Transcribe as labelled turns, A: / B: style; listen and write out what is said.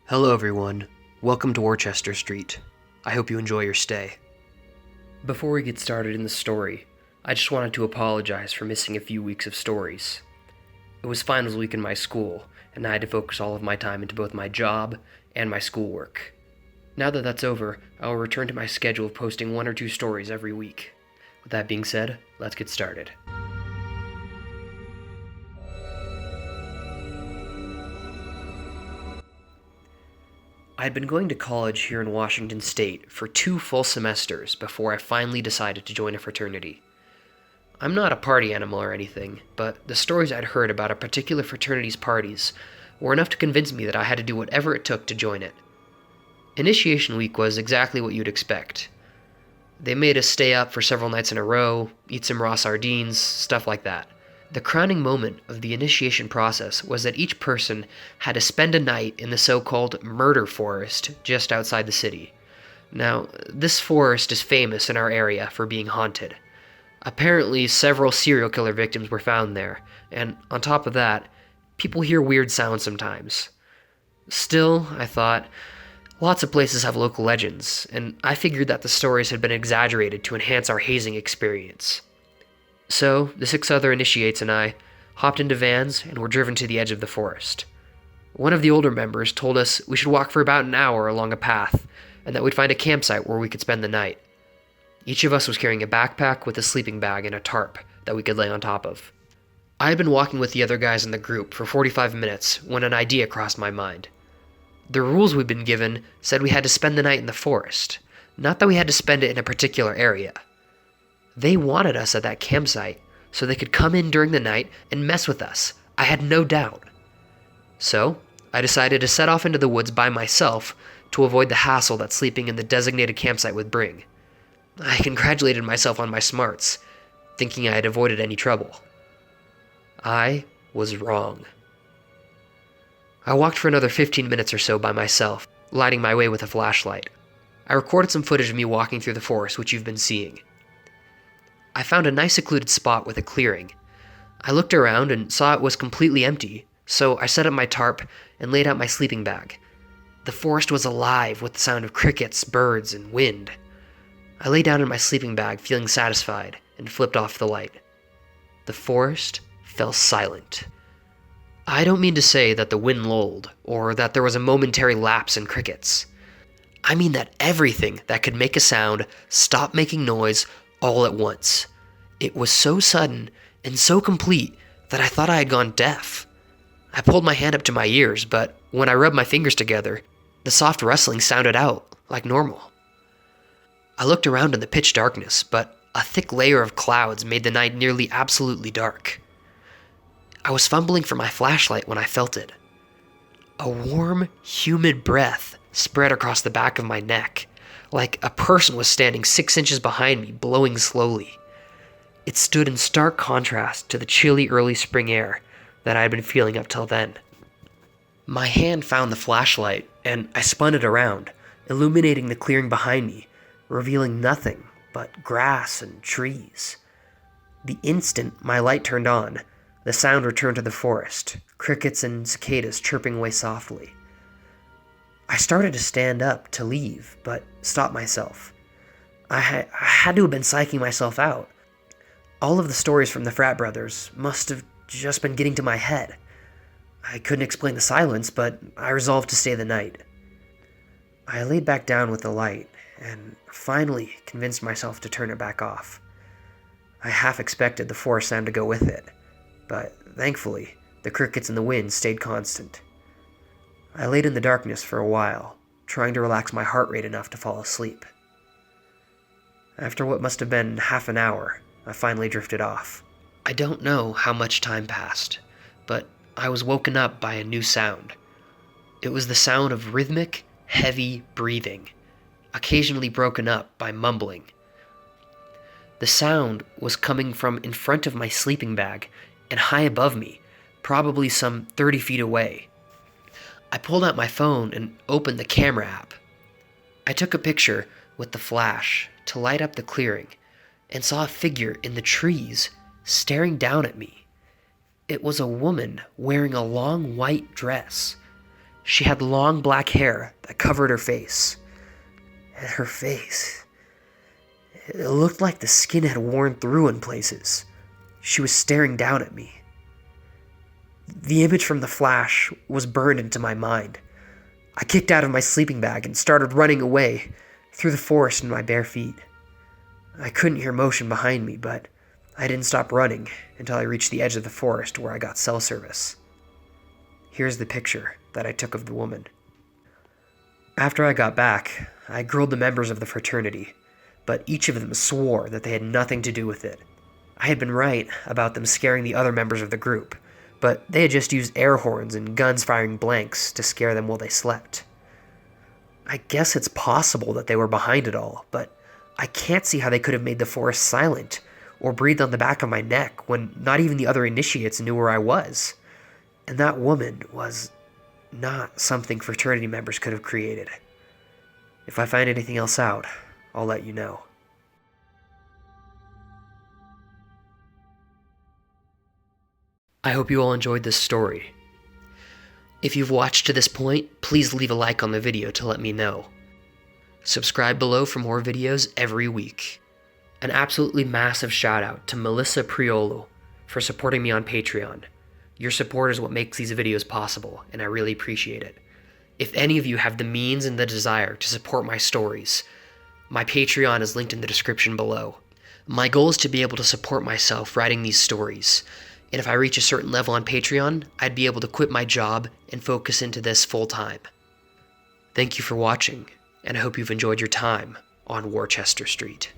A: Hello everyone, welcome to Worchester Street. I hope you enjoy your stay. Before we get started in the story, I just wanted to apologize for missing a few weeks of stories. It was finals week in my school, and I had to focus all of my time into both my job and my schoolwork. Now that that's over, I will return to my schedule of posting 1 or 2 stories every week. With that being said, let's get started. I had been going to college here in Washington State for 2 full semesters before I finally decided to join a fraternity. I'm not a party animal or anything, but the stories I'd heard about a particular fraternity's parties were enough to convince me that I had to do whatever it took to join it. Initiation week was exactly what you'd expect. They made us stay up for several nights in a row, eat some raw sardines, stuff like that. The crowning moment of the initiation process was that each person had to spend a night in the so-called murder forest just outside the city. Now, this forest is famous in our area for being haunted. Apparently, several serial killer victims were found there, and on top of that, people hear weird sounds sometimes. Still, I thought, lots of places have local legends, and I figured that the stories had been exaggerated to enhance our hazing experience. So, the 6 other initiates and I hopped into vans and were driven to the edge of the forest. One of the older members told us we should walk for about an hour along a path, and that we'd find a campsite where we could spend the night. Each of us was carrying a backpack with a sleeping bag and a tarp that we could lay on top of. I had been walking with the other guys in the group for 45 minutes when an idea crossed my mind. The rules we'd been given said we had to spend the night in the forest, not that we had to spend it in a particular area. They wanted us at that campsite so they could come in during the night and mess with us. I had no doubt. So, I decided to set off into the woods by myself to avoid the hassle that sleeping in the designated campsite would bring. I congratulated myself on my smarts, thinking I had avoided any trouble. I was wrong. I walked for another 15 minutes or so by myself, lighting my way with a flashlight. I recorded some footage of me walking through the forest, which you've been seeing. I found a nice secluded spot with a clearing. I looked around and saw it was completely empty, so I set up my tarp and laid out my sleeping bag. The forest was alive with the sound of crickets, birds, and wind. I lay down in my sleeping bag feeling satisfied and flipped off the light. The forest fell silent. I don't mean to say that the wind lulled or that there was a momentary lapse in crickets. I mean that everything that could make a sound stopped making noise all at once. It was so sudden and so complete that I thought I had gone deaf. I pulled my hand up to my ears, but when I rubbed my fingers together, the soft rustling sounded out like normal. I looked around in the pitch darkness, but a thick layer of clouds made the night nearly absolutely dark. I was fumbling for my flashlight when I felt it. A warm, humid breath spread across the back of my neck, like a person was standing 6 inches behind me, blowing slowly. It stood in stark contrast to the chilly early spring air that I had been feeling up till then. My hand found the flashlight, and I spun it around, illuminating the clearing behind me, revealing nothing but grass and trees. The instant my light turned on, the sound returned to the forest, crickets and cicadas chirping away softly. I started to stand up to leave, but stopped myself. I had to have been psyching myself out. All of the stories from the frat brothers must have just been getting to my head. I couldn't explain the silence, but I resolved to stay the night. I laid back down with the light, and finally convinced myself to turn it back off. I half expected the forest sound to go with it, but thankfully, the crickets and the wind stayed constant. I laid in the darkness for a while, trying to relax my heart rate enough to fall asleep. After what must have been half an hour, I finally drifted off. I don't know how much time passed, but I was woken up by a new sound. It was the sound of rhythmic, heavy breathing, occasionally broken up by mumbling. The sound was coming from in front of my sleeping bag and high above me, probably some 30 feet away. I pulled out my phone and opened the camera app. I took a picture with the flash to light up the clearing and saw a figure in the trees staring down at me. It was a woman wearing a long white dress. She had long black hair that covered her face. And her face, it looked like the skin had worn through in places. She was staring down at me. The image from the flash was burned into my mind. I kicked out of my sleeping bag and started running away through the forest in my bare feet. I couldn't hear motion behind me, but I didn't stop running until I reached the edge of the forest where I got cell service. Here's the picture that I took of the woman. After I got back, I grilled the members of the fraternity, but each of them swore that they had nothing to do with it. I had been right about them scaring the other members of the group, but they had just used air horns and guns firing blanks to scare them while they slept. I guess it's possible that they were behind it all, but I can't see how they could have made the forest silent or breathed on the back of my neck when not even the other initiates knew where I was. And that woman was not something fraternity members could have created. If I find anything else out, I'll let you know. I hope you all enjoyed this story. If you've watched to this point, please leave a like on the video to let me know. Subscribe below for more videos every week. An absolutely massive shout out to Melissa Priolo for supporting me on Patreon. Your support is what makes these videos possible, and I really appreciate it. If any of you have the means and the desire to support my stories, my Patreon is linked in the description below. My goal is to be able to support myself writing these stories, and if I reach a certain level on Patreon, I'd be able to quit my job and focus into this full time. Thank you for watching, and I hope you've enjoyed your time on Worchester Street.